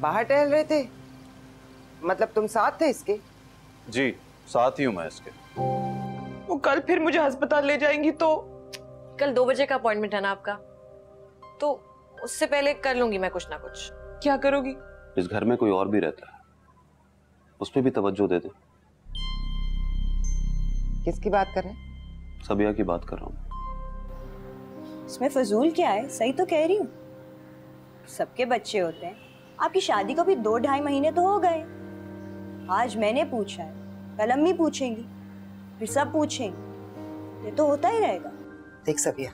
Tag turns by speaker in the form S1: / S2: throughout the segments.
S1: बाहर टहल रहे थे? मतलब तुम साथ थे इसके?
S2: जी साथ ही हूँ मैं इसके।
S3: वो कल फिर मुझे अस्पताल ले जाएंगी तो?
S4: कल 2 बजे का अपॉइंटमेंट है ना आपका, तो उससे पहले कर लूंगी मैं कुछ ना कुछ।
S3: क्या करोगी?
S2: इस घर में कोई और भी रहता है, उस पर भी तवज्जो दे दे।
S1: किसकी बात कर रहे हैं?
S2: सबिया की बात कर रहा हूँ।
S5: इसमें फजूल क्या है? सही तो कह रही हूँ, सबके बच्चे होते हैं। आपकी शादी को भी 2-2.5 महीने तो हो गए। आज मैंने पूछा है, कल अम्मी पूछेंगी, फिर सब पूछेंगे, ये तो होता ही रहेगा।
S1: देख सबिया,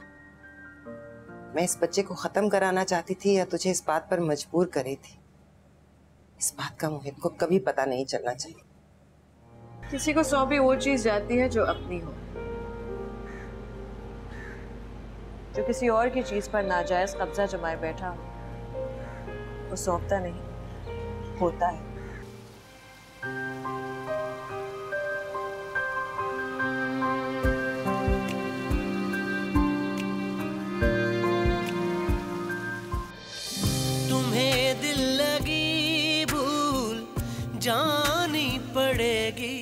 S1: मैं इस बच्चे को खत्म कराना चाहती थी या तुझे इस बात पर मजबूर करी थी, इस बात का मोहित को कभी पता नहीं चलना चाहिए।
S4: किसी को सौंपी वो चीज जाती है जो अपनी हो, जो किसी और की चीज पर नाजायज कब्जा जमाए बैठा हो वो सौंपता नहीं, होता है।
S6: तुम्हें दिल लगी भूल जानी पड़ेगी।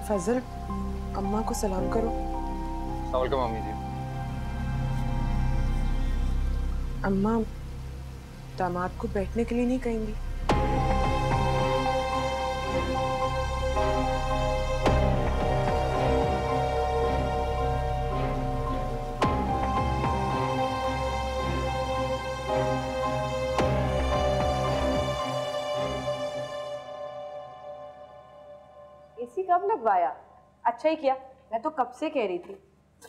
S3: फजल, अम्मा को सलाम करो।
S7: सलाम मम्मी जी।
S3: अम्मा दामाद को बैठने के लिए नहीं कहेंगी?
S4: एसी कब लगवाया? अच्छा ही किया, मैं तो कब से कह रही थी।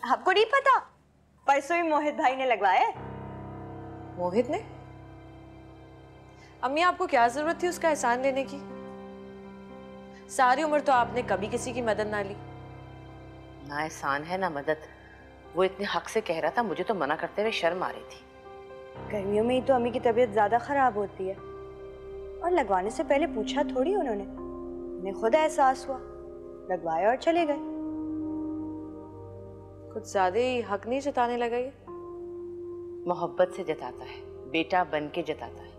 S5: आपको नहीं पता? परसों ही मोहित भाई ने लगवाया है।
S4: मोहित ने? अम्मी आपको क्या जरूरत थी उसका एहसान लेने की? सारी उम्र तो आपने कभी किसी की मदद ना ली।
S8: ना एहसान है ना मदद। वो इतने हक से कह रहा था, मुझे तो मना करते हुए शर्म आ रही थी।
S5: गर्मियों में ही तो अम्मी की तबीयत ज्यादा खराब होती है, और लगवाने से पहले पूछा थोड़ी उन्होंने। उन्हें खुद एहसास हुआ, लगवाया और चले गए।
S4: कुछ ज्यादा ही हक नहीं जताने लगा ये।
S8: मोहब्बत से जताता है, बेटा बन के जताता है।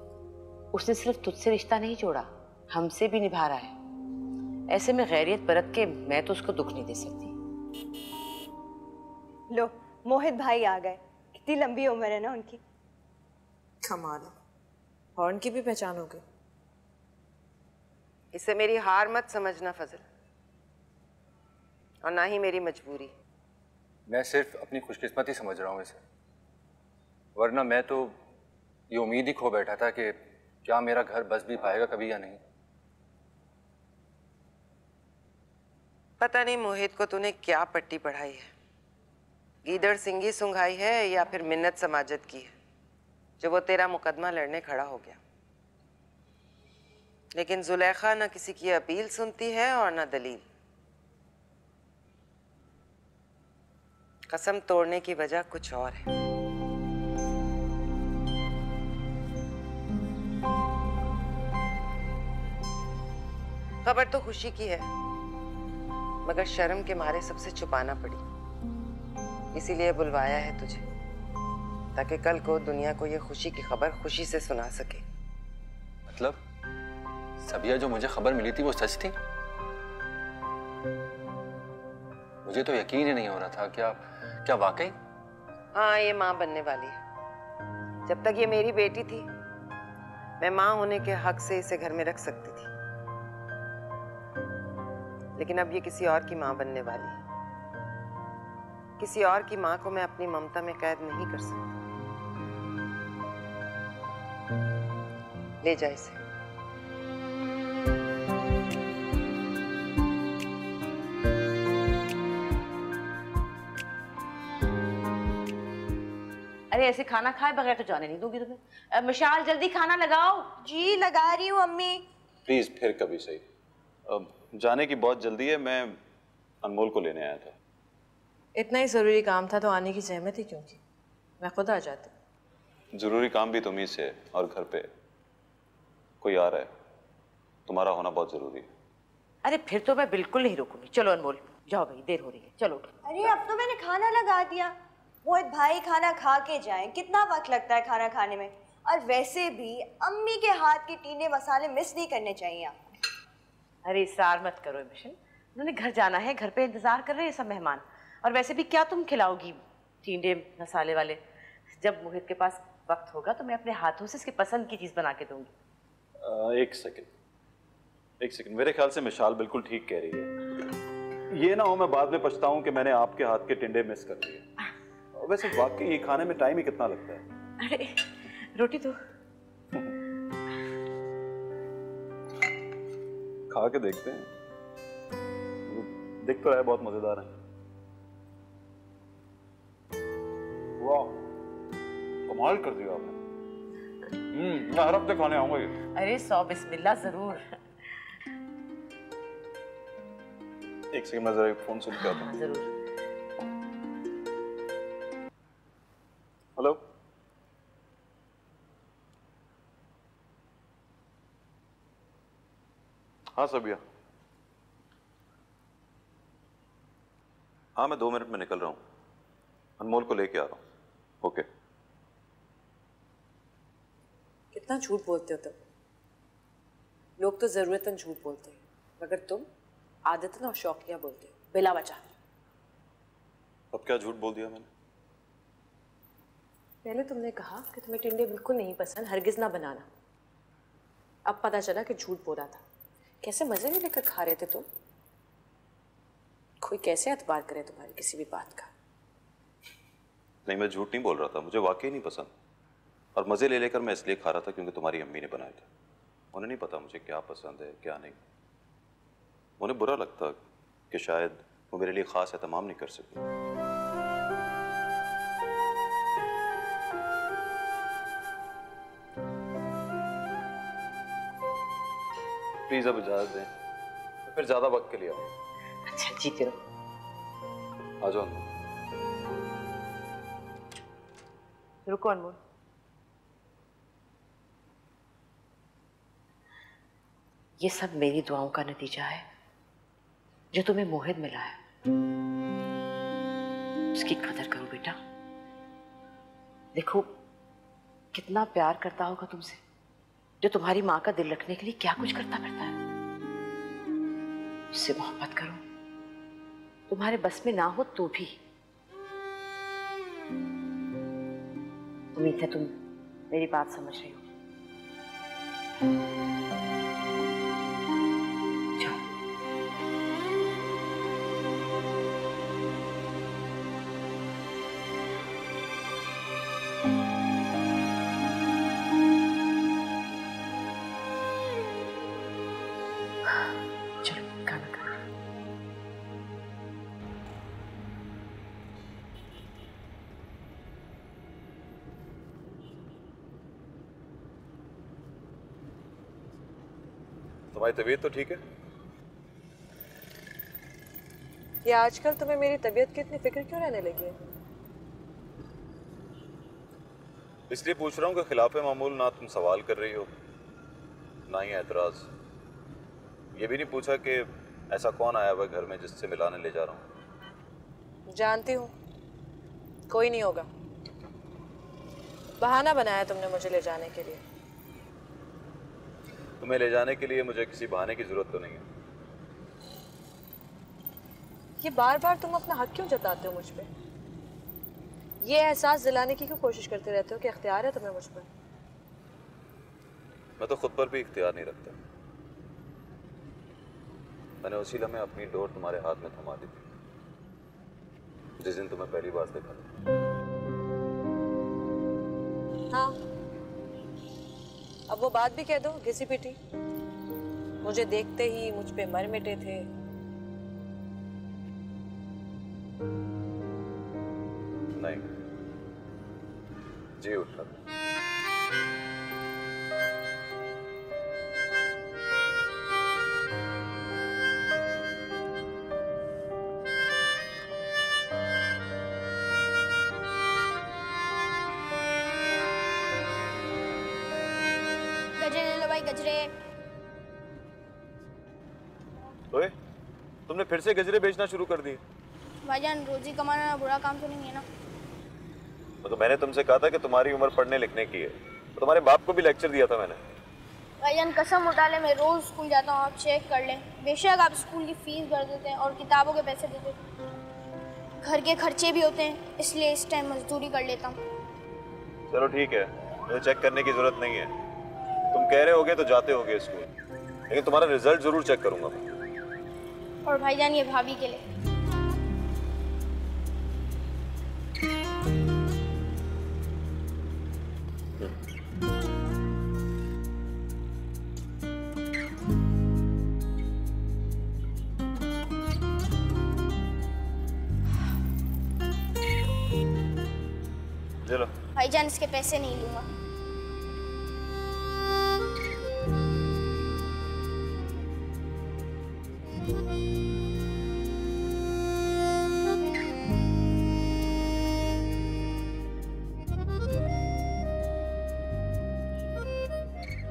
S8: उसने सिर्फ तुझसे रिश्ता नहीं जोड़ा, हमसे भी निभा रहा है। ऐसे में गैरियत बरत के मैं तो उसको दुख नहीं दे सकती।
S5: लो, मोहित भाई आ गए। कितनी लंबी उम्र है ना उनकी।
S4: कमाल है, हॉर्न की भी पहचान हो गई।
S1: इसे मेरी हार मत समझना फजल, और ना ही मेरी मजबूरी।
S7: मैं सिर्फ अपनी खुशकिस्मती समझ रहा हूँ इसे, वरना मैं तो ये उम्मीद ही खो बैठा था कि क्या मेरा घर बस भी पाएगा कभी या नहीं।
S1: पता नहीं मोहित को तूने क्या पट्टी पढ़ाई है, गीदड़ सिंगी सुंघाई है या फिर मिन्नत समाजत की है, जो वो तेरा मुकदमा लड़ने खड़ा हो गया। लेकिन जुलेखा ना किसी की अपील सुनती है और ना दलील। कसम तोड़ने की वजह कुछ और है। खबर तो खुशी की है, मगर शर्म के मारे सबसे छुपाना पड़ी। इसीलिए बुलवाया है तुझे, ताकि कल को दुनिया को ये खुशी की खबर खुशी से सुना सके।
S7: मतलब सबिया जो मुझे खबर मिली थी वो सच थी? मुझे तो यकीन ही नहीं हो रहा था। क्या वाकई?
S1: हाँ, ये माँ बनने वाली है। जब तक ये मेरी बेटी थी, मैं माँ होने के हक से इसे घर में रख सकती थी, लेकिन अब ये किसी और की माँ बनने वाली है। किसी और की माँ को मैं अपनी ममता में कैद नहीं कर सकती। ले जा इसे।
S8: अरे ऐसे खाना खाए बगैर तो जाने नहीं दूंगी तुम्हें। मिशाल जल्दी खाना लगाओ।
S5: जी लगा रही हूँ अम्मी।
S2: प्लीज फिर कभी सही। जाने की बहुत जल्दी है, मैं अनमोल को लेने आया था।
S4: इतना ही ज़रूरी काम था तो आने की जहमत ही क्यों की, मैं खुद आ जाती।
S2: जरूरी काम भी तुम्ही से है और घर पे कोई आ रहा है, तुम्हारा होना बहुत जरूरी है।
S8: अरे फिर तो मैं बिल्कुल नहीं रुकूंगी। चलो अनमोल जाओ भाई, देर हो रही है, चलो।
S5: अरे अब तो मैंने खाना लगा दिया। मोहित भाई खाना खा के जाएं, कितना वक्त लगता है खाना खाने में। और वैसे भी अम्मी के हाथ के टींडे मसाले मिस नहीं करने चाहिए आपको।
S8: अरे इसरार मत करो मिशन, उन्होंने घर जाना है, घर पे इंतजार कर रहे हैं सब मेहमान। और वैसे भी क्या तुम खिलाओगी टींडे मसाले वाले? जब मोहित के पास वक्त होगा तो मैं अपने हाथों से इसकी पसंद की चीज बना के दूंगी।
S2: एक सेकंड, मेरे ख्याल से मिशाल बिल्कुल ठीक कह रही है। ये ना हो मैं बाद में पछताऊं कि मैंने आपके हाथ के टिंडे मिस कर दिए। वैसे वाकई ये खाने में टाइम ही कितना लगता है।
S8: अरे रोटी तो
S2: खा के देखते हैं, दिख तो है बहुत मजेदार है। वाह, कमाल कर दिया आपने। मैं हर हफ्ते खाने आऊंगा ये।
S8: अरे 100 बिस्मिल्लाह जरूर।
S2: एक सेकंड, मैं जरा फोन सुन के आता हूँ।
S8: जरूर।
S2: हेलो, हाँ सबिया। हाँ मैं 2 मिनट में निकल रहा हूँ, अनमोल को लेके आ रहा हूँ। ओके।
S4: कितना झूठ बोलते हो तुम। लोग तो जरूरतन झूठ बोलते हैं, मगर तुम आदतन और शौकिया बोलते हो बिला वजह।
S2: अब क्या झूठ बोल दिया मैंने?
S4: पहले तुमने कहा कि तुम्हें टिंडे बिल्कुल नहीं पसंद, हरगिज ना बनाना। अब पता चला कि झूठ बोला था। कैसे मजे में लेकर खा रहे थे तुम? कोई कैसे एतबार करे तुम्हारी किसी भी बात का?
S2: नहीं, मैं झूठ नहीं बोल रहा था, मुझे वाकई नहीं पसंद। और मजे ले लेकर मैं इसलिए खा रहा था क्योंकि तुम्हारी अम्मी ने बनाए थे। उन्हें नहीं पता मुझे क्या पसंद है क्या नहीं। उन्हें बुरा लगता कि शायद वो मेरे लिए खास एहतमाम नहीं कर सकी। प्लीज अब इजाजत दें, मैं फिर ज्यादा वक्त के लिए आऊँ।
S8: अच्छा जीते रहो।
S2: आ जाओ अनमोल।
S8: रुको अनमोल, ये सब मेरी दुआओं का नतीजा है जो तुम्हें मोहित मिला है। उसकी कदर करो बेटा। देखो कितना प्यार करता होगा तुमसे, जो तुम्हारी माँ का दिल रखने के लिए क्या कुछ करता फिरता है। उससे मोहब्बत करो, तुम्हारे बस में ना हो तो भी। उम्मीद है तुम मेरी बात समझ रही हो। चलो खाना खा।
S2: तुम्हारी तबीयत तो ठीक है?
S4: ये आजकल तुम्हें मेरी तबीयत की इतनी फिक्र क्यों रहने लगी है?
S2: इसलिए पूछ रहा हूँ कि खिलाफे मामूल ना तुम सवाल कर रही हो ना ही एतराज। ये भी नहीं पूछा कि ऐसा कौन आया हुआ घर में जिससे मिलाने ले जा रहा हूँ।
S4: जानती हूँ कोई नहीं होगा। बहाना बनाया तुमने मुझे ले जाने के लिए।
S2: तुम्हें ले जाने के लिए मुझे किसी बहाने की जरूरत तो नहीं है।
S4: ये बार बार तुम अपना हक क्यों जताते हो मुझ पे? ये एहसास दिलाने की क्यों कोशिश करते रहते हो कि इख्तियार है तुम्हें मुझ पर?
S2: मैं तो खुद पर भी इख्तियार नहीं रखता। मैंने उसी लम्हे अपनी डोर तुम्हारे हाथ में थमा दी थी जिस दिन तुम्हें पहली बार देखा था।
S4: हाँ, अब वो बात भी कह दो घिसी पिटी। मुझे देखते ही मुझ पे मर मिटे थे।
S2: नहीं,
S7: जी उठा।
S9: गजरे ले लो भाई, गजरे।
S2: ओए, तुमने फिर से गजरे बेचना शुरू कर दिए?
S9: भाईजान, रोजी कमाना बुरा काम तो नहीं है ना।
S2: तो मैंने तुमसे कहा था कि तुम्हारी उम्र पढ़ने लिखने की है। तो तुम्हारे बाप को भी लेक्चर दिया था मैंने।
S9: भाईजान कसम उठा ले, मैं रोज स्कूल जाता हूँ, आप चेक कर लें। बेशक आप स्कूल की फीस भर देते हैं और किताबों के पैसे देते हैं, घर के खर्चे भी होते हैं, इसलिए इस टाइम मजदूरी कर लेता हूँ।
S2: चलो ठीक है, मुझे चेक करने की जरूरत नहीं है। तुम कह रहे होगे तो जाते होगे स्कूल, लेकिन तुम्हारा रिजल्ट जरूर चेक करूंगा मैं।
S9: और भाईजान ये भाभी के लिए।
S2: चलो
S9: भाईजान इसके पैसे नहीं लूंगा।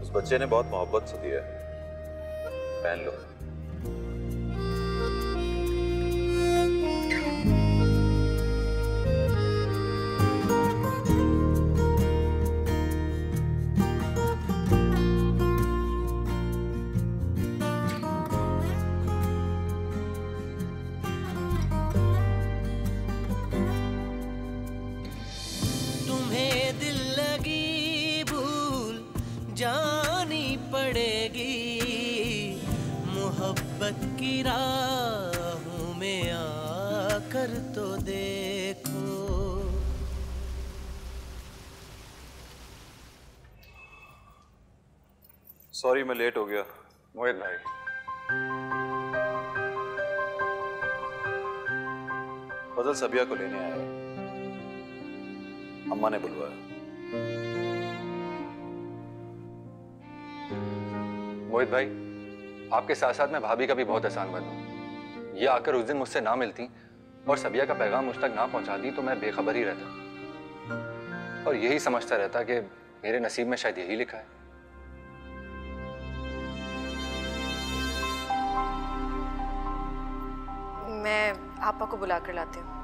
S2: उस बच्चे ने बहुत मोहब्बत से दिया है, पहन लो।
S6: तुम्हें दिल लगी भूल जानी पड़ेगी, मोहब्बत की राहों में आकर तो देखो।
S2: सॉरी मैं लेट हो गया।
S7: मोहित भाई,
S2: फजल सबिया को लेने आया, अम्मा ने बुलवाया।
S7: मोहित भाई, आपके साथ साथ मैं भाभी का भी बहुत एहसान बन हूं। ये आकर उस दिन मुझसे ना मिलती और सबिया का पैगाम मुझ तक ना पहुंचाती तो मैं बेखबर ही रहता और यही समझता रहता कि मेरे नसीब में शायद यही लिखा है।
S4: मैं आपा को बुला कर लाती हूँ।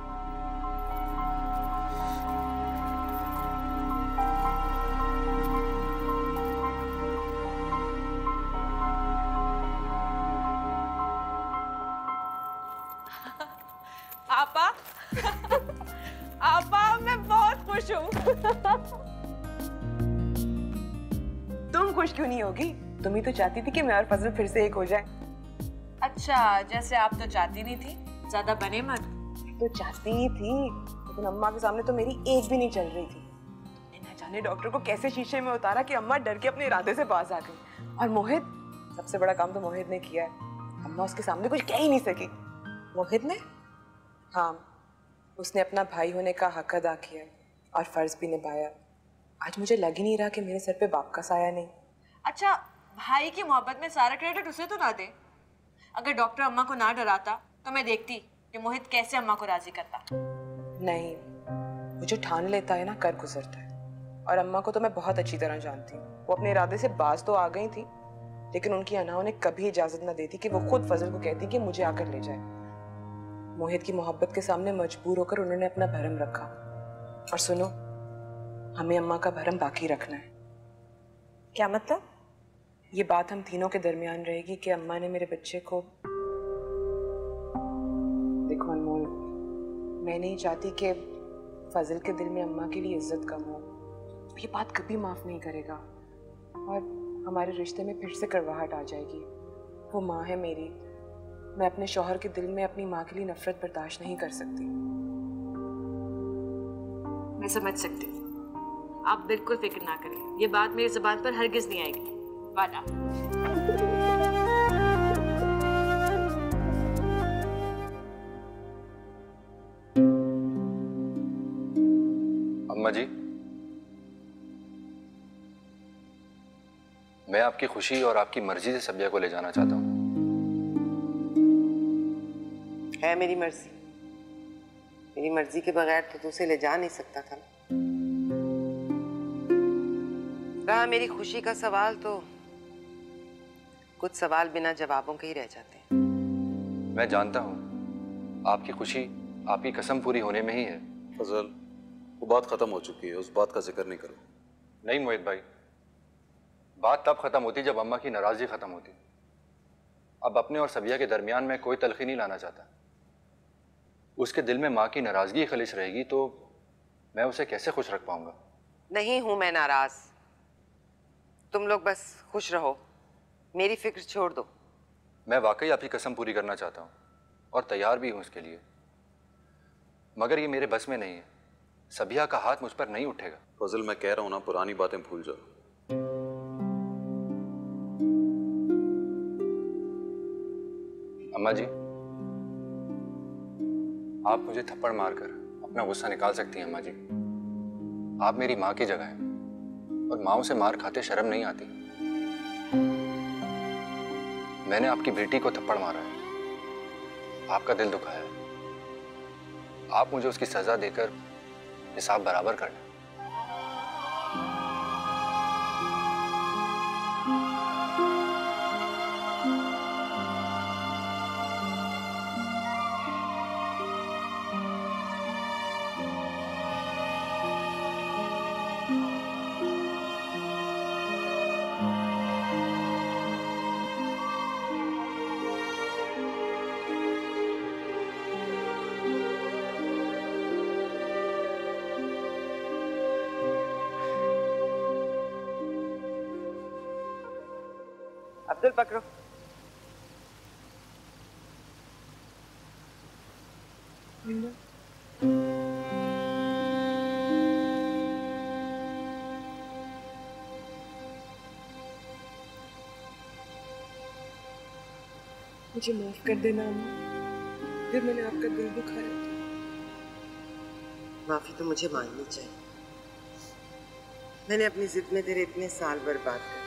S3: आपा आपा मैं बहुत खुश हूँ। तुम खुश क्यों नहीं होगी? तुम ही तो चाहती थी कि मैं और फजल फिर से एक हो जाए।
S4: अच्छा, जैसे आप तो चाहती नहीं थी, ज्यादा बने मत।
S3: तो चाहती ही थी, लेकिन अम्मा के सामने तो मेरी एक भी नहीं चल रही थी। न जाने डॉक्टर को कैसे शीशे में उतारा कि अम्मा डर के अपने इरादे से बाज आ गई। और मोहित, सबसे बड़ा काम तो मोहित ने किया है। अम्मा उसके सामने कुछ कह ही नहीं सकी।
S4: मोहित ने?
S3: हाँ, उसने अपना भाई होने का हक अदा किया और फर्ज भी निभाया। आज मुझे लग ही नहीं रहा कि मेरे सर पे बाप का साया नहीं।
S4: अच्छा, भाई की मोहब्बत में सारा क्रेडिट उसे तो ना दे। अगर डॉक्टर अम्मा को ना डराता तो मैं देखती कि मोहित कैसे अम्मा को राजी करता।
S3: नहीं, वो जो ठान लेता है ना, कर गुजरता है। और अम्मा को तो मैं बहुत अच्छी तरह जानती हूँ। वो अपने इरादे से बाज तो आ गई थी, लेकिन उनकी अना उन्हें कभी इजाजत न देती कि वो खुद फजल को कहती कि मुझे आकर ले जाए। मोहित की मोहब्बत के सामने मजबूर होकर उन्होंने अपना भरम रखा। और सुनो, हमें अम्मा का भरम बाकी रखना है।
S4: क्या मतलब?
S3: ये बात हम तीनों के दरमियान रहेगी कि अम्मा ने मेरे बच्चे को। देखो अनमोल, मैं नहीं चाहती कि फजल के दिल में अम्मा के लिए इज्जत कम हो। ये बात कभी माफ नहीं करेगा और हमारे रिश्ते में फिर से कड़वाहट आ जाएगी। वो माँ है मेरी, मैं अपने शौहर के दिल में अपनी माँ के लिए नफरत बर्दाश्त नहीं कर सकती।
S4: मैं समझ सकती हूँ, आप बिल्कुल फिक्र ना करें। ये बात मेरी जुबान पर हरगिज नहीं आएगी। वादा।
S7: अम्मा जी, मैं आपकी खुशी और आपकी मर्जी से सबिया को ले जाना चाहता हूँ।
S1: है मेरी मर्जी। मेरी मर्जी के बगैर तो तू उसे ले जा नहीं सकता था ना। रहा मेरी खुशी का सवाल तो कुछ सवाल बिना जवाबों के ही रह जाते हैं।
S7: मैं जानता हूँ आपकी खुशी आपकी कसम पूरी होने में ही है।
S2: फजल, वो बात खत्म हो चुकी है, उस बात का जिक्र नहीं करो।
S7: नहीं मोहित भाई, बात तब खत्म होती जब अम्मा की नाराजगी खत्म होती। अब अपने और सबिया के दरमियान में कोई तलखी नहीं लाना चाहता। उसके दिल में माँ की नाराजगी खलिश रहेगी तो मैं उसे कैसे खुश रख पाऊंगा?
S1: नहीं हूं मैं नाराज। तुम लोग बस खुश रहो, मेरी फिक्र छोड़ दो।
S7: मैं वाकई आपकी कसम पूरी करना चाहता हूँ और तैयार भी हूँ इसके लिए, मगर ये मेरे बस में नहीं है। सबिया का हाथ मुझ पर नहीं उठेगा।
S2: फजल, मैं कह रहा हूँ ना, पुरानी बातें भूल जाओ।
S7: अम्मा जी, आप मुझे थप्पड़ मारकर अपना गुस्सा निकाल सकती हैं। अम्मा जी, आप मेरी माँ की जगह हैं और माँओं से मार खाते शर्म नहीं आती। मैंने आपकी बेटी को थप्पड़ मारा है, आपका दिल दुखाया है। आप मुझे उसकी सजा देकर हिसाब बराबर कर लें।
S1: अब्दुल पकड़ो।
S3: मुझे माफ कर देना अम्मा, फिर मैंने आपका दिल दुखाया।
S1: माफी तो मुझे मांगनी चाहिए। मैंने अपनी जिद में तेरे इतने साल बर्बाद कर दिए।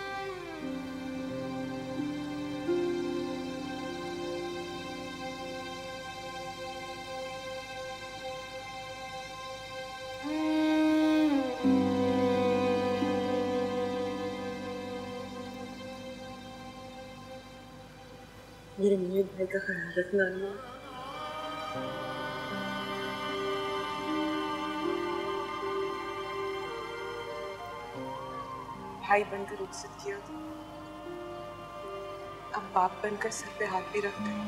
S1: मेरे मोहित भाई का ख्याल रखना अम्मा। भाई बनकर इज्जत किया था, अब बाप बनकर सर पे हाथ भी रखते हैं।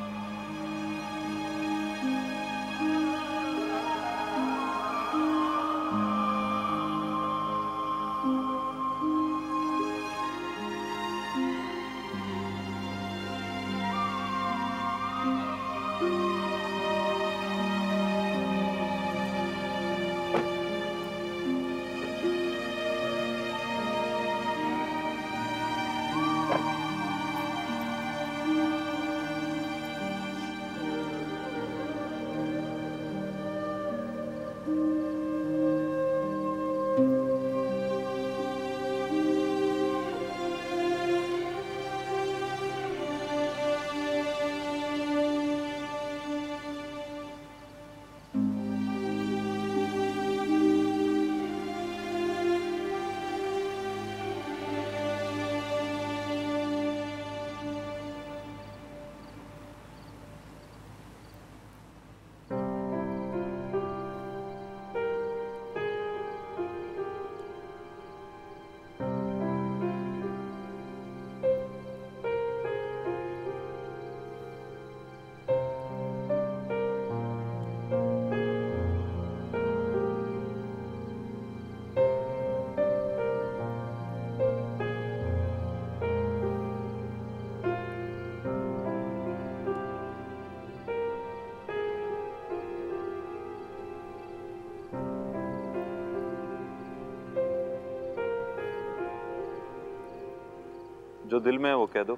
S2: जो दिल में है वो कह दो।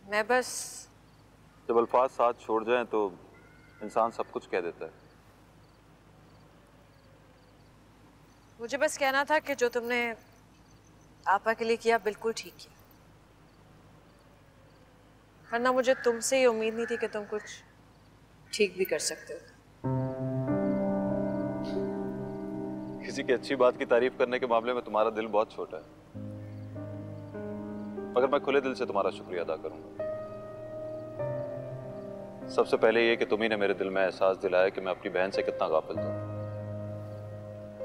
S4: मैं बस
S2: जब अल्फाज साथ छोड़ जाएं तो इंसान सब कुछ कह देता है।
S4: मुझे बस कहना था कि जो तुमने आपा के लिए किया, बिल्कुल ठीक किया। वरना मुझे तुमसे ये उम्मीद नहीं थी कि तुम कुछ ठीक भी कर सकते हो।
S2: किसी की अच्छी बात की तारीफ करने के मामले में तुम्हारा दिल बहुत छोटा है, मगर मैं खुले दिल से तुम्हारा शुक्रिया अदा करूंगा। सबसे पहले ये कि तुम ही ने मेरे दिल में एहसास दिलाया कि मैं अपनी बहन से कितना गाफिल था,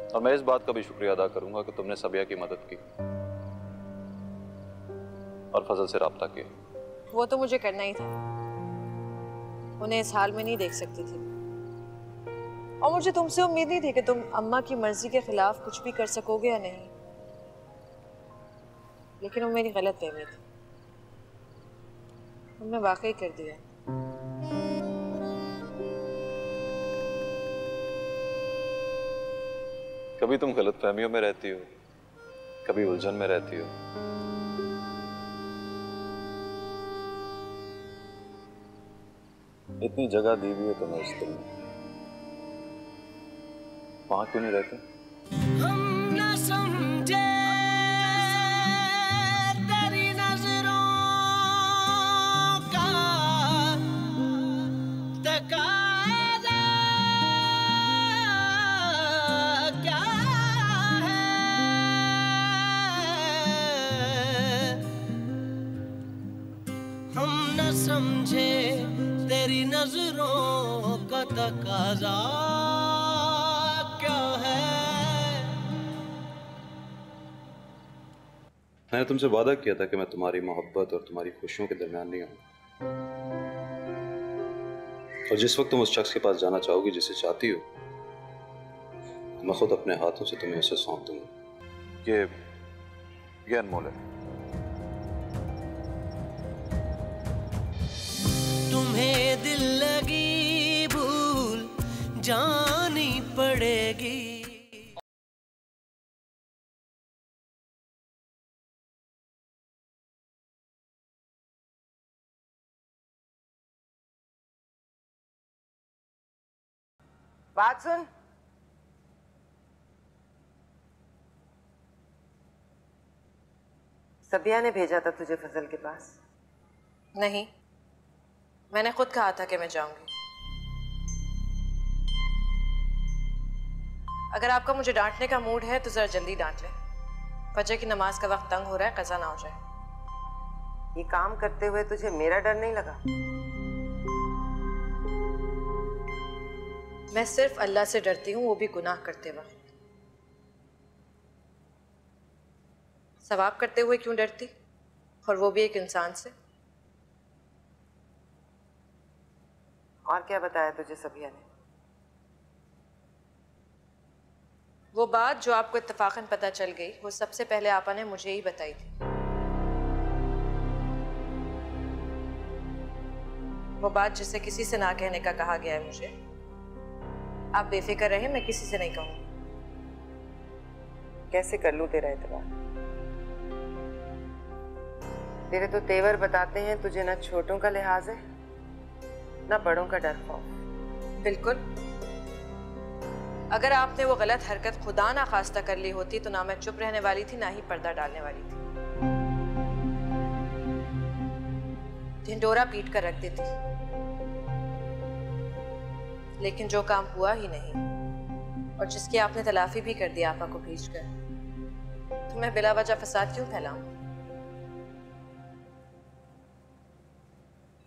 S2: और मैं इस बात का भी शुक्रिया अदा करूंगा कि तुमने सबिया की मदद की और फजल से राब्ता किया।
S4: वो तो मुझे करना ही था, उन्हें इस हाल में नहीं देख सकती थी, और मुझे तुमसे उम्मीद नहीं थी कि तुम अम्मा की मर्जी के खिलाफ कुछ भी कर सकोगे या नहीं। लेकिन वो मेरी गलत फहमी थी, तुमने वाकई कर दिया।
S2: कभी तुम गलत फहमियों में रहती हो, कभी उलझन में रहती हो। इतनी जगह दी हुई है तुम्हें इस दिल में, वहां क्यों नहीं रहते?
S6: हम न समझे तेरी नजरों का तकाज़ा क्या है, हम न समझे तेरी नजरों का तकाज़ा क्या है।
S2: मैंने तुमसे वादा किया था कि मैं तुम्हारी मोहब्बत और तुम्हारी खुशियों के दरमियान नहीं आऊंगा, और जिस वक्त तुम उस शख्स के पास जाना चाहोगी जिसे चाहती हो, मैं खुद अपने हाथों से तुम्हें उसे सौंप दूंगा। ये अनमोल है।
S6: तुम्हें दिल लगी भूल जानी पड़ेगी।
S1: बात सुन, सबिया ने भेजा था तुझे फजल के पास।
S4: नहीं, मैंने खुद कहा था कि मैं जाऊंगी। अगर आपका मुझे डांटने का मूड है तो जरा जल्दी डांट ले, फजर की नमाज का वक्त तंग हो रहा है, कज़ा ना हो जाए।
S1: ये काम करते हुए तुझे मेरा डर नहीं लगा?
S4: मैं सिर्फ अल्लाह से डरती हूँ, वो भी गुनाह करते वक्त। सवाब करते हुए क्यों डरती, और वो भी एक इंसान से?
S1: और क्या बताया तुझे सबिया ने?
S4: वो बात जो आपको इत्तफाकन पता चल गई, वो सबसे पहले आपा ने मुझे ही बताई थी। वो बात जिसे किसी से ना कहने का कहा गया है मुझे। आप बेफिक्र रहे, मैं किसी से नहीं कहूँगी।
S1: कैसे कर लूं तेरा एतबार? तेरे तो तेवर बताते हैं तुझे ना छोटों का लिहाज है ना बड़ों का डर खौफ।
S4: बिल्कुल। अगर आपने वो गलत हरकत खुदा ना खास्ता कर ली होती तो ना मैं चुप रहने वाली थी, ना ही पर्दा डालने वाली थी। ढिंडोरा पीट कर रख देती, लेकिन जो काम हुआ ही नहीं और जिसकी आपने तलाफी भी कर दी आपा को भेजकर, तो मैं बिला वजह फसाद क्यों फैलाऊं?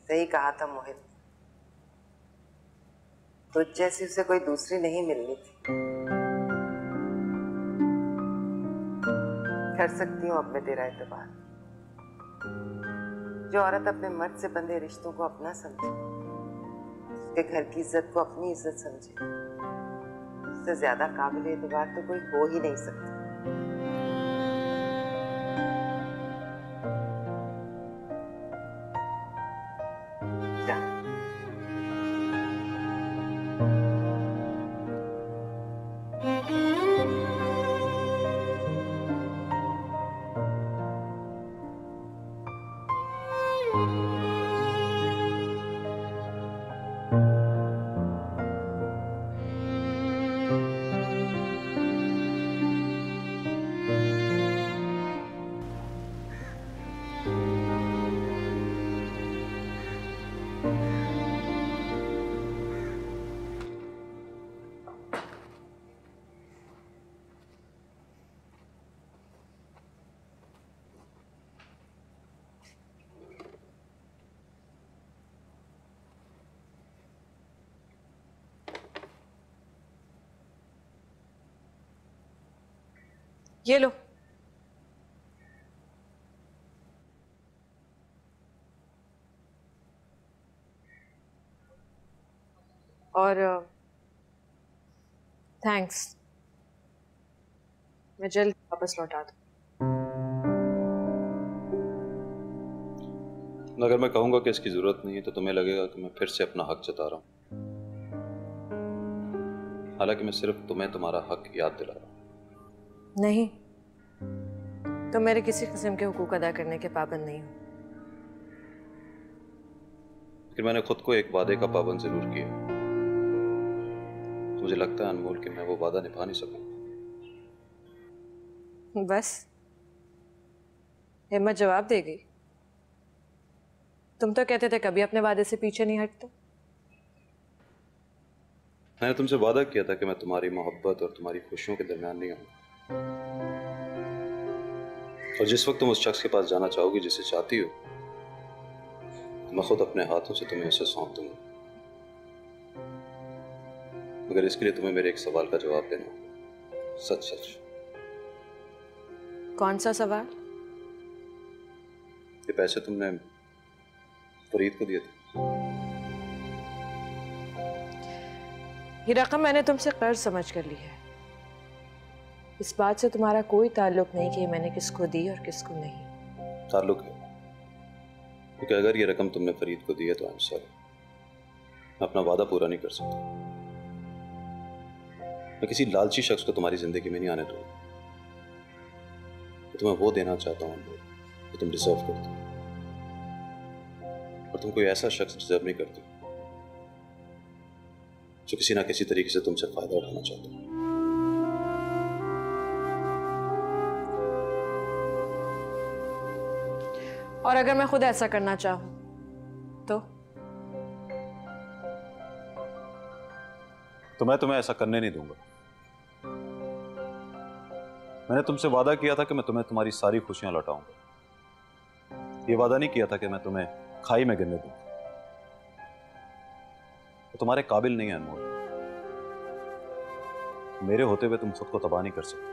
S1: सही कहा था मोहित, तुझ जैसी उसे कोई दूसरी नहीं मिलनी थी। कर सकती हूँ अब मैं तेरा एतबार। जो औरत अपने मर्द से बंधे रिश्तों को अपना समझे, उसके घर की इज्जत को अपनी इज्जत समझे, उससे ज्यादा काबिल एतबार तो कोई हो ही नहीं सकता।
S4: ये लो। और थैंक्स, मैं जल्द वापस लौटा दूँ।
S2: अगर मैं कहूंगा कि इसकी जरूरत नहीं है तो तुम्हें लगेगा कि मैं फिर से अपना हक जता रहा हूं। हालांकि मैं सिर्फ तुम्हें तुम्हारा हक याद दिला रहा हूं।
S4: नहीं, तो मेरे किसी किस्म के हुकूक अदा करने के पाबंद नहीं हूँ।
S2: लेकिन मैंने खुद को एक वादे का पाबंद जरूर किया। मुझे लगता है अनमोल कि मैं वो वादा निभा नहीं सकूंगा।
S4: बस हिम्मत जवाब दे गई। तुम तो कहते थे कभी अपने वादे से पीछे नहीं हटते।
S2: मैंने तुमसे वादा किया था कि मैं तुम्हारी मोहब्बत और तुम्हारी खुशियों के दरमियान नहीं आऊंगा, और जिस वक्त तुम उस शख्स के पास जाना चाहोगी जिसे चाहती हो, मैं खुद अपने हाथों से तुम्हें उसे सौंप दूंगा। मगर इसके लिए तुम्हें मेरे एक सवाल का जवाब देना होगा, सच सच।
S4: कौन सा सवाल?
S2: ये पैसे तुमने फरीद को दिए थे।
S4: ये रकम मैंने तुमसे कर्ज समझ कर ली है। इस बात से तुम्हारा कोई ताल्लुक नहीं कि मैंने किसको दी और किसको नहीं।
S2: ताल्लुक है, क्योंकि अगर ये रकम तुमने फरीद को दी है तो आई एम सॉरी, मैं अपना वादा पूरा नहीं कर सकता। मैं किसी लालची शख्स को तुम्हारी जिंदगी में नहीं आने दूंगा। मैं तुम्हें वो देना चाहता हूँ जो तुम डिजर्व करते हो, और तुम कोई ऐसा शख्स डिजर्व नहीं करते जो किसी ना किसी तरीके से तुमसे फायदा उठाना चाहता है।
S4: और अगर मैं खुद ऐसा करना चाहूं तो
S2: मैं तुम्हें ऐसा करने नहीं दूंगा। मैंने तुमसे वादा किया था कि मैं तुम्हें तुम्हारी सारी खुशियां लौटाऊंगा। ये वादा नहीं किया था कि मैं तुम्हें खाई में गिरने दूंगा। तो तुम्हारे काबिल नहीं है अनमोल। मेरे होते हुए तुम खुद को तबाह नहीं कर सकते।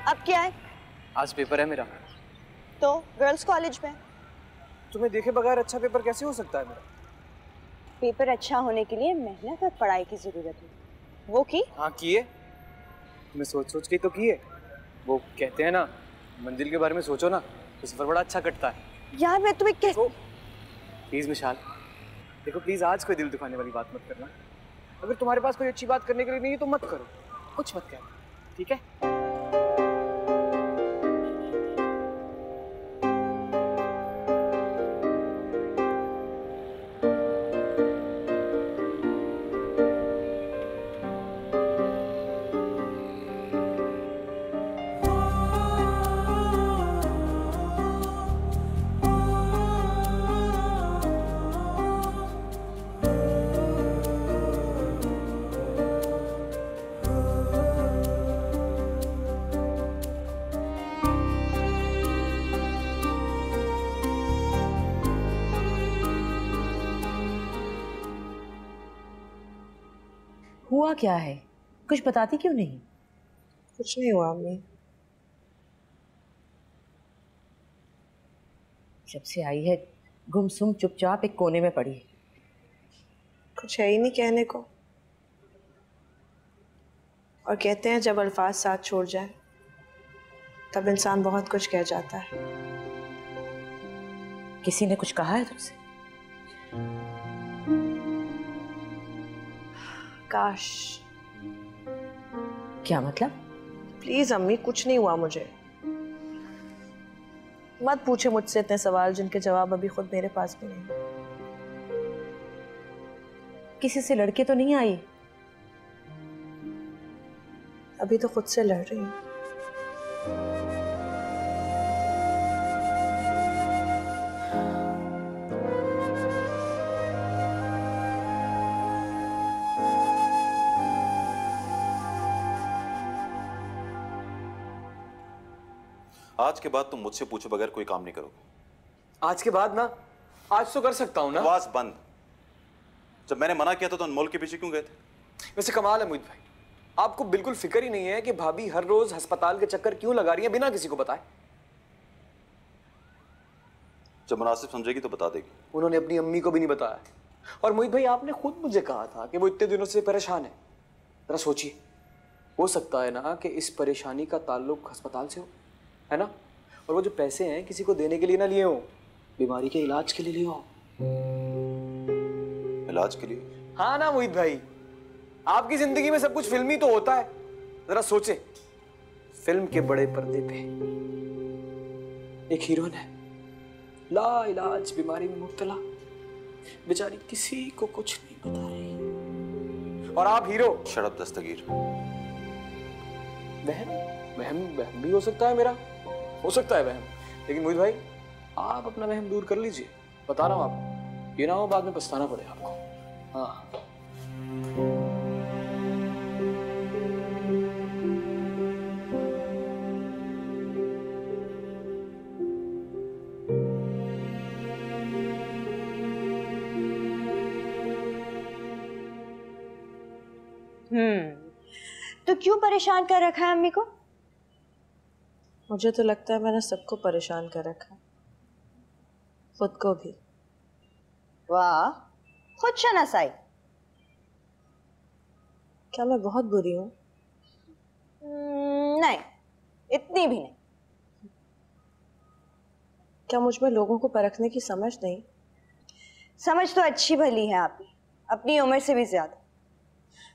S5: अब क्या है?
S10: आज पेपर है मेरा।
S5: तो गर्ल्स कॉलेज में।
S10: तुम्हें देखे बगैर अच्छा पेपर कैसे हो सकता है मेरा?
S5: पेपर अच्छा होने के लिए मेहनत और पढ़ाई की जरूरत है। वो की?
S10: हाँ किए। तुम्हें सोच सोच के तो किए। वो कहते हैं ना, मंजिल के बारे में सोचो ना तो सफर बड़ा अच्छा कटता है।
S5: यार मैं तुम्हें
S10: प्लीज मिशाल, देखो प्लीज आज कोई दिल दुखाने वाली बात मत करना। अगर तुम्हारे पास कोई अच्छी बात करने के लिए नहीं है तो मत करो, कुछ मत कहना, ठीक है?
S8: हुआ क्या है? कुछ बताती क्यों नहीं?
S3: कुछ नहीं हुआ अम्मी।
S8: जब से आई है गुमसुम चुपचाप एक कोने में पड़ी है।
S3: कुछ है ही नहीं कहने को। और कहते हैं जब अल्फाज साथ छोड़ जाए तब इंसान बहुत कुछ कह जाता है।
S8: किसी ने कुछ कहा है तुमसे?
S3: काश।
S8: क्या मतलब?
S3: प्लीज अम्मी, कुछ नहीं हुआ मुझे।
S4: मत पूछे मुझसे इतने सवाल जिनके जवाब अभी खुद मेरे पास भी नहीं। किसी से लड़के तो नहीं आई? अभी तो खुद से लड़ रही हूँ।
S2: आज के बाद तुम मुझसे पूछे बगैर कोई काम नहीं करोगे।
S10: आज के बाद ना, आज तो कर सकता हूँ ना।
S2: आवाज बंद। जब मैंने मना किया था तो अनमोल के पीछे क्यों गए थे?
S10: वैसे कमाल है मोहित भाई, आपको बिल्कुल फिक्र ही नहीं है कि भाभी हर रोज अस्पताल के चक्कर क्यों लगा रही है बिना किसी को बताए।
S2: जब मुनासिब समझेगी तो बता देगी।
S10: उन्होंने अपनी अम्मी को भी नहीं बताया। और मोहित भाई, आपने खुद मुझे कहा था कि वो इतने दिनों से परेशान है। जरा सोचिए, हो सकता है ना कि इस परेशानी का ताल्लुक अस्पताल से हो, है ना? और वो जो पैसे हैं किसी को देने के लिए ना लिए हो, बीमारी के इलाज के लिए लिए हो।
S2: इलाज के लिए?
S10: हाँ ना मोहित भाई, आपकी जिंदगी में सब कुछ फिल्मी तो होता है। जरा सोचे, फिल्म के बड़े पर्दे पे एक हीरोइन है, ला इलाज बीमारी में मुब्तला, बेचारी किसी को कुछ नहीं बता रही, और आप हीरो।
S2: शराब दस्तगीर।
S10: वहम वहम वहम भी हो सकता है मेरा, हो सकता है वहम, लेकिन मोहित भाई आप अपना वहम दूर कर लीजिए। बता रहा हूं आपको, ये ना हो बाद में पछताना पड़े आपको। हाँ,
S5: तो क्यों परेशान कर रखा है अम्मी को?
S4: मुझे तो लगता है मैंने सबको परेशान कर रखा है, खुद को भी।
S5: वाह, खुद शनासाई।
S4: क्या मैं बहुत बुरी हूँ?
S5: नहीं, इतनी भी नहीं।
S4: क्या मुझ में लोगों को परखने की समझ नहीं?
S5: समझ तो अच्छी भली है आपकी, अपनी उम्र से भी ज्यादा।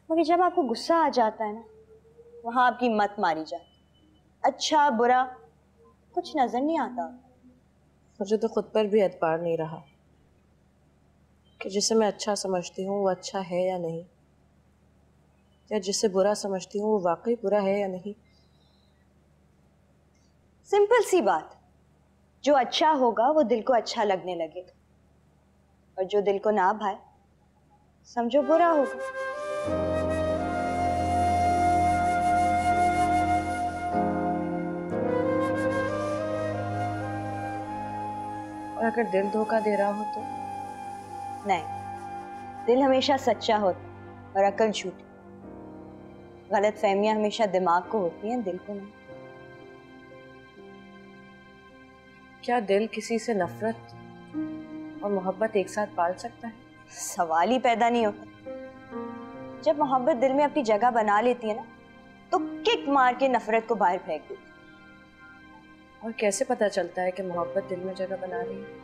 S5: मगर जब आपको गुस्सा आ जाता है ना, वहां आपकी मत मारी जाती। अच्छा बुरा कुछ नजर नहीं आता।
S4: मुझे तो खुद पर भी एतबार नहीं रहा कि जिसे मैं अच्छा समझती हूँ वो अच्छा है या नहीं, या जिसे बुरा समझती हूँ वो वाकई बुरा है या नहीं।
S5: सिंपल सी बात, जो अच्छा होगा वो दिल को अच्छा लगने लगेगा, और जो दिल को ना भाए समझो बुरा होगा।
S4: और अगर दिल धोखा दे रहा हो तो?
S5: नहीं, दिल हमेशा सच्चा होता और अकल झूठी। गलत फहमियां हमेशा दिमाग को होती हैं, दिल को नहीं।
S4: क्या दिल किसी से नफरत और मोहब्बत एक साथ पाल सकता है?
S5: सवाल ही पैदा नहीं होता। जब मोहब्बत दिल में अपनी जगह बना लेती है ना, तो किक मार के नफरत को बाहर फेंक देती है।
S4: और कैसे पता चलता है कि मोहब्बत दिल में जगह बना रही है?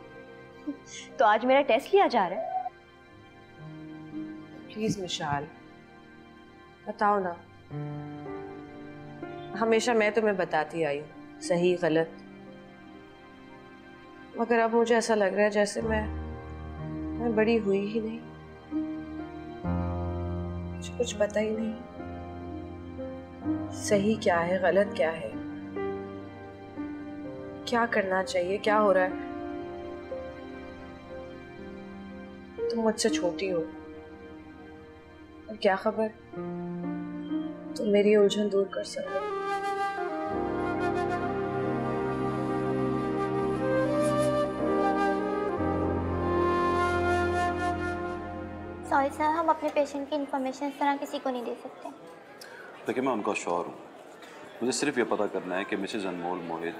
S5: तो आज मेरा टेस्ट लिया जा रहा है।
S4: प्लीज मिशाल, बताओ ना। हमेशा मैं तुम्हें बताती आई हूँ सही गलत, मगर अब मुझे ऐसा लग रहा है जैसे मैं बड़ी हुई ही नहीं, मुझे कुछ पता ही नहीं सही क्या है गलत क्या है, क्या करना चाहिए, क्या हो रहा है। तुम मुझसे छोटी हो, और क्या खबर तुम मेरी उलझन दूर कर सकते हो।
S9: सॉरी सर, हम अपने पेशेंट की इन्फॉर्मेशन इस तरह किसी को नहीं दे सकते।
S2: देखिए, मैं उनका शौहर हूँ, मुझे सिर्फ ये पता करना है कि मिसेज अनमोल मोहित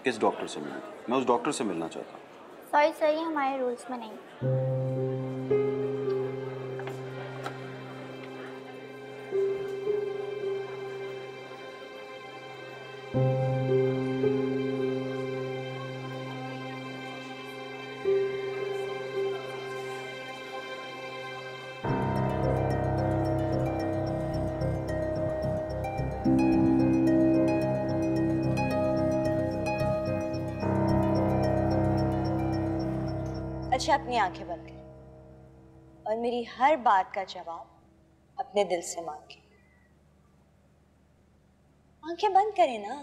S2: किस डॉक्टर से मिली। मैं उस डॉक्टर से मिलना चाहता हूँ।
S9: सॉरी सर, ये हमारे रूल्स में नहीं।
S5: हमेशा अपनी आंखें बंद करें और मेरी हर बात का जवाब अपने दिल से मांगे। आंखें बंद करें ना।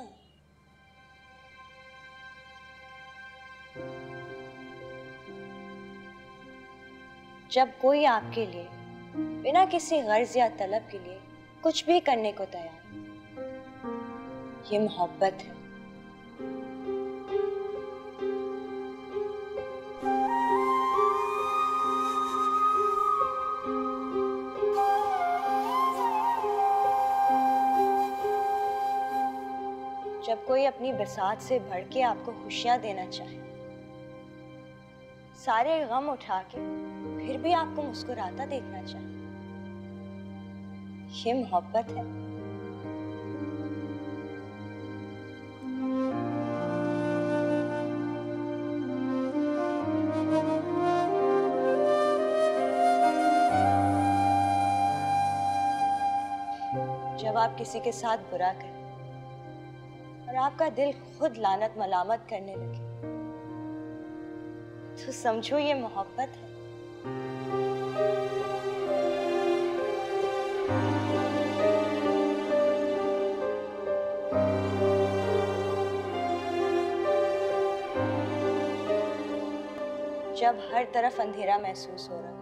S5: जब कोई आपके लिए बिना किसी गर्ज या तलब के लिए कुछ भी करने को तैयार, ये मोहब्बत है। जब कोई अपनी बरसात से बढ़ के आपको खुशियां देना चाहे, सारे गम उठा के फिर भी आपको मुस्कुराता देखना चाहे, ये मोहब्बत है। जब आप किसी के साथ बुरा करें और आपका दिल खुद लानत मलामत करने लगे, तो समझो ये मोहब्बत है। जब हर तरफ अंधेरा महसूस हो रहा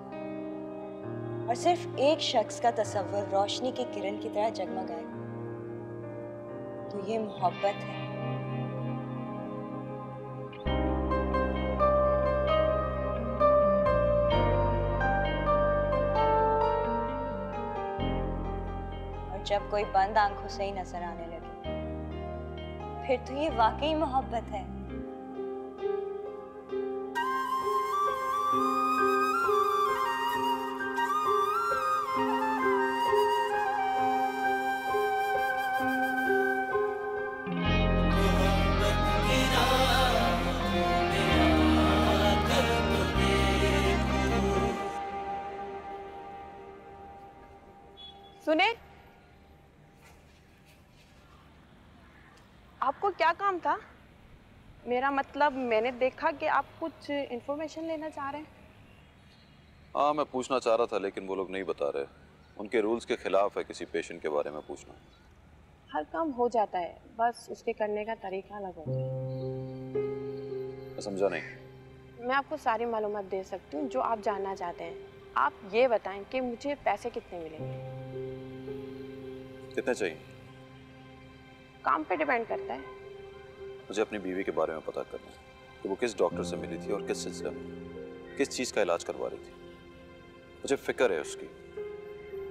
S5: और सिर्फ एक शख्स का तस्वुर रोशनी की किरण की तरह जगमगाए, तो ये मोहब्बत है। और जब कोई बंद आंखों से ही नजर आने लगे, फिर तो ये वाकई मोहब्बत है।
S3: सुने, आपको क्या काम था? मेरा मतलब, मैंने देखा कि आप कुछ इन्फॉर्मेशन लेना चाह रहे हैं।
S2: हाँ, मैं पूछना चाह रहा था लेकिन वो लोग नहीं बता रहे। उनके रूल्स के खिलाफ है किसी पेशेंट के बारे में पूछना।
S3: हर काम हो जाता है, बस उसके करने का तरीका अलग होता है।
S2: मैं समझा नहीं।
S3: मैं आपको सारी मालूमात दे सकती हूँ जो आप जानना चाहते हैं। आप ये बताएं कि मुझे पैसे कितने मिलेंगे?
S2: कितने चाहिए?
S3: काम पे डिपेंड करता है।
S2: मुझे अपनी बीवी के बारे में पता करना है कि वो किस डॉक्टर से मिली थी और किस सिलसिले में, किस चीज़ का इलाज करवा रही थी। मुझे फिक्र है उसकी।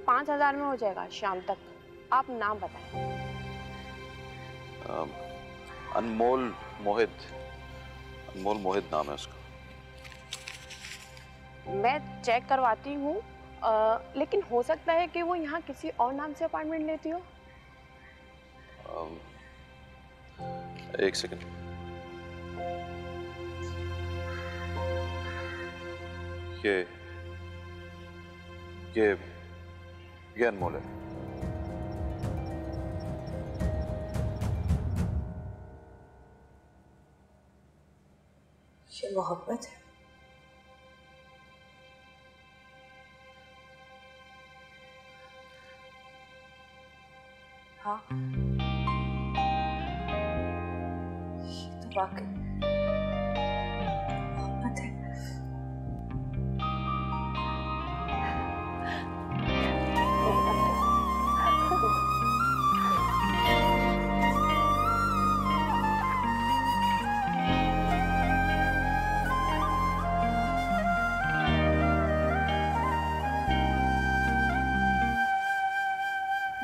S3: 5,000 में हो जाएगा शाम तक। आप नाम बताएं।
S2: अनमोल मोहित। अनमोल मोहित नाम है उसका।
S3: मैं चेक करवाती हूँ, लेकिन हो सकता है कि वो यहाँ किसी और नाम से अपार्टमेंट लेती हो।
S2: एक सेकंड। ये अनमोल है।
S3: ये मोहब्बत है। हाँ, ये तो वाकई मोहब्बत है।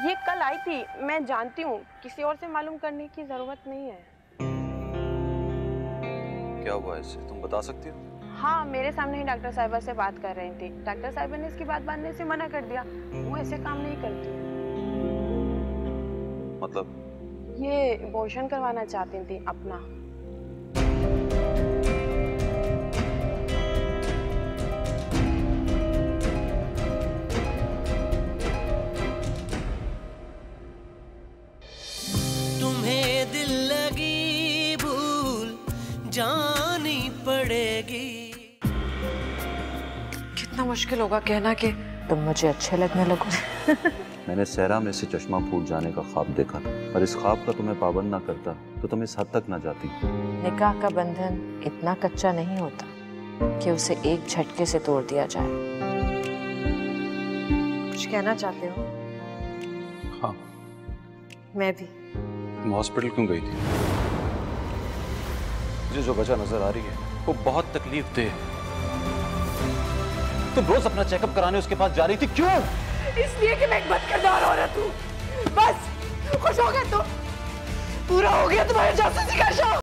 S3: ये कल आई थी, मैं जानती हूँ। किसी और से मालूम करने की जरूरत नहीं है।
S2: क्या हुआ इससे, तुम बता सकती हो?
S3: हाँ, मेरे सामने ही डॉक्टर साहिबा से बात कर रही थी। डॉक्टर साहिबा ने इसकी बात मानने से मना कर दिया। वो ऐसे काम नहीं करती।
S2: मतलब?
S3: ये अबॉर्शन करवाना चाहती थी अपना।
S6: तुम्हें दिल लगी भूल जानी पड़ेगी।
S4: कितना मुश्किल होगा कहना कि तुम मुझे अच्छे लगने लगो।
S2: मैंने सहरा में से चश्मा फूट जाने का ख्वाब देखा था, और इस ख्वाब का तुम्हें पाबंद ना करता तो तुम इस हद तक ना जाती।
S4: निकाह का बंधन इतना कच्चा नहीं होता कि उसे एक झटके से तोड़ दिया जाए। कुछ कहना चाहते हो?
S2: हाँ।
S4: मैं भी।
S2: तुम हॉस्पिटल क्यों गई थी? मुझे जो वजह नजर आ रही है वो बहुत तकलीफ दे। तुम रोज अपना चेकअप कराने उसके पास जा रही थी, क्यों?
S3: इसलिए कि मैं एक बदकिरदार औरत हूँ। बस खुश हो गए तुम? पूरा हो गया तुम्हारे जासूसी का शौक?